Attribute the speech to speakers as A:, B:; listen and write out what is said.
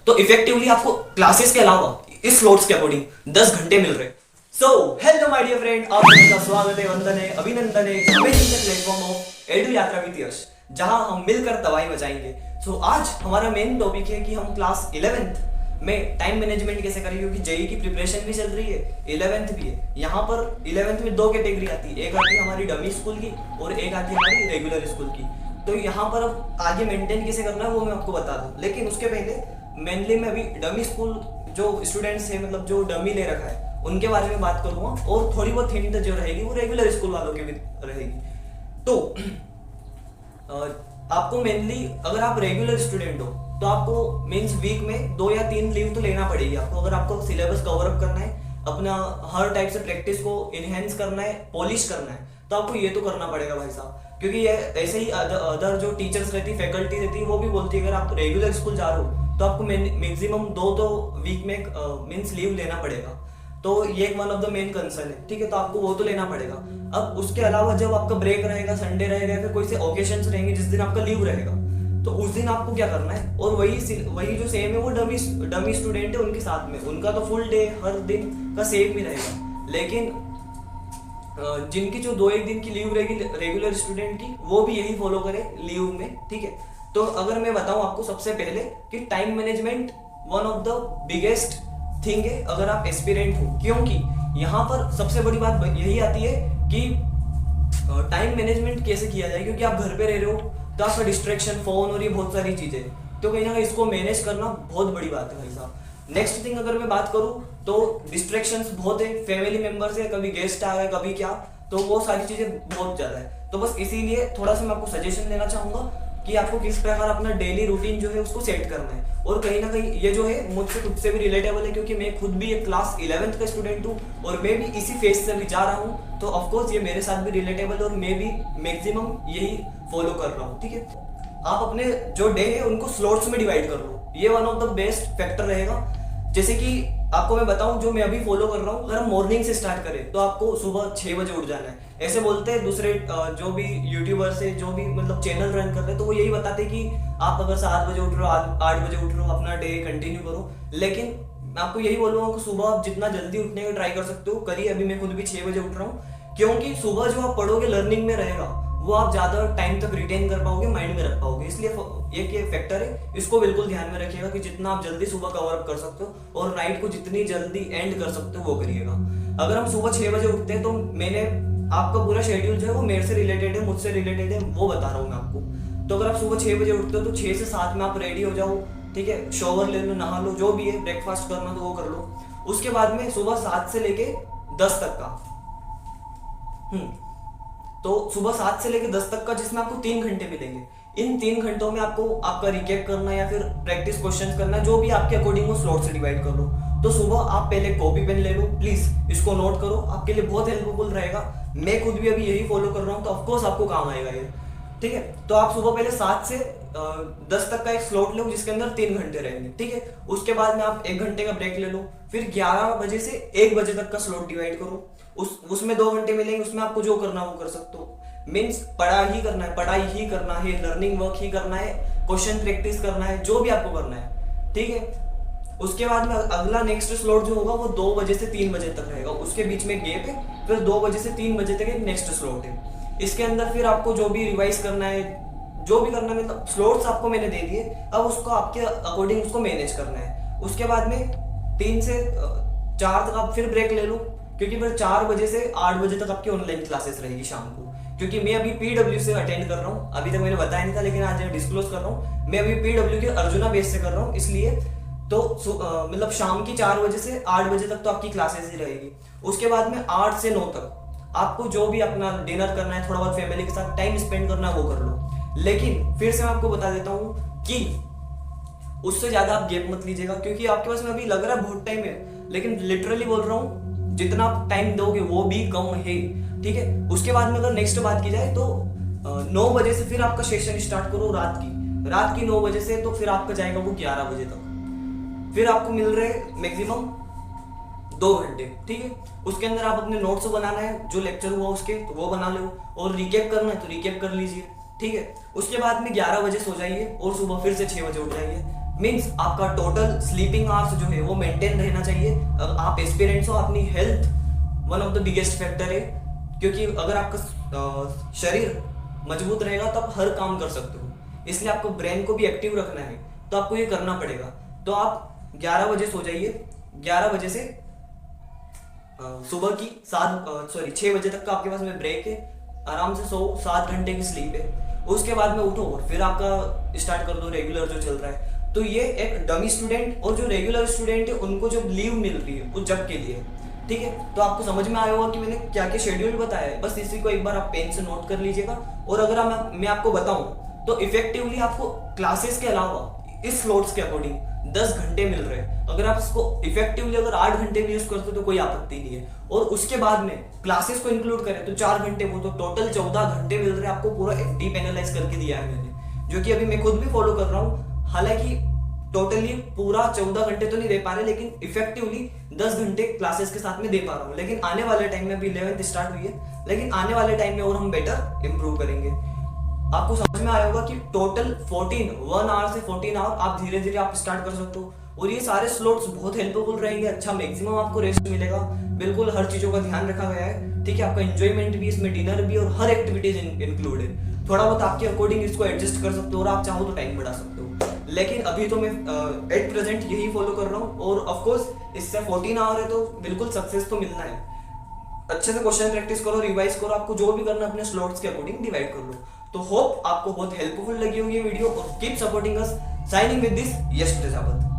A: तो इफेक्टिवली आपको क्लासेस के अलावा इस स्लॉट्स के अकॉर्डिंग 10 घंटे मिल रहे। So hello my dear friend, आप सभी का स्वागत है, वंदन है, अभिनंदन है amazing platform of Edu Yatra with Yash, जहां हम मिलकर तबाही मचाएंगे। सो आज हमारा मेन टॉपिक है कि हम क्लास 11th में टाइम मैनेजमेंट कैसे करें, क्योंकि जेई की प्रिपरेशन भी चल रही है, 11th भी है। यहाँ पर 11th में दो कैटेगरी आती है, एक आती है हमारी डमी स्कूल की और एक आती है हमारी रेगुलर स्कूल की। तो यहाँ पर अब आगे मेंटेन कैसे करना है वो मैं आपको बता दूं, लेकिन उसके पहले मेनली मैं अभी डमी स्कूल जो स्टूडेंट्स है, मतलब जो डमी ले रखा है, उनके बारे में बात करूंगा और थोड़ी बहुत हिंट जो रहेगी वो रेगुलर स्कूल वालों की भी रहेगी। तो आपको मेनली अगर आप रेगुलर स्टूडेंट हो तो आपको मींस वीक में 2 या 3 लीव तो लेना पड़ेगी आपको, अगर आपको सिलेबस कवर अप करना है, अपना हर टाइप से प्रैक्टिस को इनहेंस करना है, पॉलिश करना है, तो आपको ये तो करना पड़ेगा भाई साहब। क्योंकि ये ऐसे ही अदर जो टीचर्स रहती है, फैकल्टी रहती है, वो भी बोलती है अगर आप रेगुलर स्कूल जा रहे हो तो आपको मैक्सिमम 2 तो वीक में मींस लीव लेना पड़ेगा। तो ये one of the main concern है, ठीक है, तो आपको वो तो लेना पड़ेगा। अब उसके अलावा जब आपका ब्रेक रहेगा, संडे रहेगा, फिर कोई से ओकेशंस रहेंगे जिस दिन आपका लीव रहेगा, तो उस दिन आपको क्या करना है, और वही जो सेम है वो डमी स्टूडेंट है उनके साथ में, उनका तो फुल डे हर दिन का सेम ही रहेगा। लेकिन जिनकी जो 2-1 दिन की लीव रहेगी रेगुलर स्टूडेंट की, वो भी यही फॉलो करे लीव में, ठीक है। तो अगर मैं बताऊं आपको सबसे पहले कि time management one of the biggest thing है अगर आप एस्पिरेंट हो, क्योंकि यहाँ पर सबसे बड़ी बात यही आती है कि टाइम मैनेजमेंट कैसे किया जाए, क्योंकि आप घर पे रह रहे हो तो आपका डिस्ट्रैक्शन, फोन और ये बहुत सारी चीजें, तो कहीं ना कहीं इसको मैनेज करना बहुत बड़ी बात है भाई साहब। नेक्स्ट थिंग अगर मैं बात करूं तो डिस्ट्रैक्शंस बहुत है, फैमिली मेंबर्स है, कभी गेस्ट आ गए, कभी क्या, तो वो सारी चीजें बहुत ज्यादा है। तो बस इसीलिए थोड़ा सा मैं आपको सजेशन देना चाहूंगा कि आपको किस प्रकार अपना डेली रूटीन जो है उसको सेट करना है। और कहीं ना कहीं ये जो है मुझसे खुद से भी रिलेटेबल है, क्योंकि मैं खुद भी एक क्लास 11th का स्टूडेंट हूँ और मैं भी इसी फेज से भी जा रहा हूँ, तो ऑफकोर्स ये मेरे साथ भी रिलेटेबल और मैं भी मैक्सिमम यही फॉलो कर रहा हूँ, ठीक है। आप अपने जो डे है उनको स्लॉट्स में डिवाइड कर लो, ये one of the best factor रहेगा। जैसे कि आपको मैं बताऊं जो मैं अभी फॉलो कर रहा हूं, अगर हम मॉर्निंग से स्टार्ट करें तो आपको सुबह 6 बजे उठ जाना है। ऐसे बोलते हैं दूसरे जो भी यूट्यूबर्स है, जो भी मतलब चैनल रन कर रहे हैं, तो वो यही बताते हैं कि आप अगर 7 बजे उठ रहे हो, 8 बजे उठ रहे हो, अपना डे कंटिन्यू करो। लेकिन मैं आपको यही बोलूंगा कि सुबह आप जितना जल्दी उठने का ट्राई कर सकते हो करिए। अभी मैं खुद भी 6 बजे उठ रहा हूँ, क्योंकि सुबह जो आप पढ़ोगे लर्निंग में रहेगा, वो आप ज्यादा टाइम तक रिटेन कर पाओगे, माइंड में रख पाओगे। इसलिए ये फैक्टर है, इसको बिल्कुल ध्यान में रखिएगा कि जितना आप जल्दी सुबह कवर अप कर सकते हो और नाइट को जितनी जल्दी एंड कर सकते हो वो करिएगा। अगर हम सुबह 6 बजे उठते हैं तो मैंने आपका पूरा शेड्यूल जो है वो मेरे से रिलेटेड है, मुझसे रिलेटेड है, वो बता रहा हूँ मैं आपको। तो अगर आप सुबह 6 बजे उठते हो तो 6 से 7 में आप रेडी हो जाओ, ठीक है, शॉवर ले लो, नहा लो, जो भी है, ब्रेकफास्ट करना तो वो कर लो। उसके बाद में सुबह 7 से लेके 10 तक का तो सुबह 7 से लेकर 10 तक का, जिसमें आपको 3 घंटे मिलेंगे। इन 3 घंटों में आपको आपका रिकैप करना या फिर प्रैक्टिस क्वेश्चंस करना, जो भी आपके अकॉर्डिंग वो स्लॉट से डिवाइड कर लो। तो सुबह आप पहले कॉपी पेन ले लो, प्लीज इसको नोट करो, आपके लिए बहुत हेल्पफुल रहेगा। मैं खुद भी अभी यही फॉलो कर रहा हूँ, तो ऑफकोर्स आपको काम आएगा ये, ठीक है। तो आप सुबह पहले 7 से 10 तक का एक स्लॉट लो जिसके अंदर 3 घंटे रहेंगे, ठीक है। उसके बाद में आप 1 घंटे का ब्रेक ले लो, फिर 11 बजे से 1 बजे तक का स्लॉट डिवाइड करो, उसमें 2 घंटे मिलेंगे, उसमें आपको जो करना वो कर सकते हो। मीन्स पढ़ाई ही करना है, लर्निंग वर्क ही करना है, क्वेश्चन प्रैक्टिस करना है, जो भी आपको करना है, ठीक है। उसके बाद में अगला नेक्स्ट स्लॉट जो होगा वो 2 बजे से 3 बजे तक रहेगा, उसके बीच में गैप है, फिर 2 बजे से 3 बजे तक एक नेक्स्ट स्लॉट है। इसके अंदर फिर आपको जो भी रिवाइज करना है, जो भी करना है, मतलब स्लॉट्स आपको मैंने दे दिए, अब उसको आपके अकॉर्डिंग उसको मैनेज करना है। उसके बाद में 3 से 4 तक आप फिर ब्रेक ले लो, क्योंकि फिर 4 बजे से 8 बजे तक आपकी ऑनलाइन क्लासेस रहेगी शाम को। क्योंकि मैं अभी पीडब्ल्यू से अटेंड कर रहा हूँ, अभी तक मैंने बताया नहीं था लेकिन आज डिस्क्लोज कर रहा हूँ, मैं अभी पीडब्ल्यू के अर्जुना बेस से कर रहा हूँ, इसलिए तो मतलब शाम की 4 बजे से 8 बजे तक तो आपकी क्लासेस ही रहेगी। उसके बाद में 8 से 9 तक आपको जो भी अपना डिनर करना है, थोड़ा बहुत फैमिली के साथ टाइम स्पेंड करना है वो कर लो। लेकिन फिर से मैं आपको बता देता हूँ कि उससे ज्यादा आप गैप मत लीजिएगा, क्योंकि आपके पास में अभी लग रहा है बहुत टाइम है, लेकिन लिटरली बोल रहा हूँ जितना आप टाइम दोगे वो भी कम है, ठीक है। उसके बाद में अगर नेक्स्ट बात की जाए तो 9 बजे से फिर आपका सेशन स्टार्ट करो रात की 9 बजे से, तो फिर आपका जाएगा वो 11 बजे तक, फिर आपको मिल रहे मैक्सिमम 2 घंटे, ठीक है। उसके अंदर आप अपने नोट्स बनाना है, जो लेक्चर हुआ उसके तो वो बना लो, और रिकैप करना है तो रिकैप कर लीजिए, ठीक है। उसके बाद में 11 बजे सो जाइए और सुबह फिर से 6 बजे उठ जाइए, मीन्स आपका टोटल स्लीपिंग आवर्स जो है वो मेंटेन रहना चाहिए। अब आप एस्पिरेंट्स हो, अपनी health one of the biggest factor है, क्योंकि अगर आपका शरीर मजबूत रहेगा तो आप हर काम कर सकते हो, इसलिए आपको ब्रेन को भी एक्टिव रखना है, तो आपको ये करना पड़ेगा। तो आप 11 बजे सो जाइए, 11 बजे से सुबह की 6 बजे तक का आपके पास में ब्रेक है, आराम से सो, 7 घंटे की स्लीप है, उसके बाद में उठो और फिर आपका स्टार्ट कर दो रेगुलर जो चल रहा है। तो ये एक डमी स्टूडेंट और जो रेगुलर स्टूडेंट है उनको जो लीव मिल रही है वो जब के लिए, ठीक है। तो आपको समझ में आया होगा कि मैंने क्या क्या शेड्यूल बताया है, बस इसी को एक बार आप पेन से नोट कर लीजिएगा। और अगर मैं आपको बताऊं तो इफेक्टिवली आपको क्लासेस के अलावा इस स्लॉट्स के अकॉर्डिंग 10 घंटे मिल रहे हैं। अगर आप इसको इफेक्टिवली अगर 8 घंटे भी यूज करते हो तो कोई आपत्ति नहीं है, और उसके बाद में क्लासेस को इंक्लूड करें तो 4 घंटे, वो तो टोटल 14 घंटे मिल रहे हैं आपको। पूरा डीप एनालाइज करके दिया है मैंने, जो कि अभी मैं खुद भी फॉलो कर रहा हूँ। हालांकि टोटली पूरा 14 घंटे तो नहीं दे पा रहे, लेकिन इफेक्टिवली 10 घंटे क्लासेस के साथ में दे पा रहा हूँ। लेकिन आने वाले टाइम में, अभी 11th स्टार्ट हुई है, लेकिन आने वाले टाइम में और हम बेटर इंप्रूव करेंगे। आपको समझ में आया होगा कि टोटल 1 आवर से 14 आवर आप धीरे धीरे आप स्टार्ट कर सकते हो, और ये सारे स्लॉट्स बहुत हेल्पफुल रहेंगे। अच्छा मैक्सिमम आपको रेस्ट मिलेगा, बिल्कुल हर चीजों का ध्यान रखा गया है, ठीक है। आपका एंजॉयमेंट भी इसमें, डिनर भी, और हर एक्टिविटीज इंक्लूड है। थोड़ा बहुत आपके अकॉर्डिंग इसको एडजस्ट कर सकते हो, और आप चाहो तो टाइम बढ़ा सकते हो, लेकिन अभी तो मैं एट प्रेजेंट यही फॉलो कर रहा हूँ। और ऑफकोर्स इससे 14 आवर है तो बिल्कुल सक्सेस तो मिलना है। अच्छे से क्वेश्चन प्रैक्टिस करो, रिवाइज करो, आपको जो भी करना है अपने स्लॉट्स के अकॉर्डिंग डिवाइड कर लो। तो होप आपको बहुत हेल्पफुल लगी होगी वीडियो, और keep supporting us. Signing with this Yash Prajapat.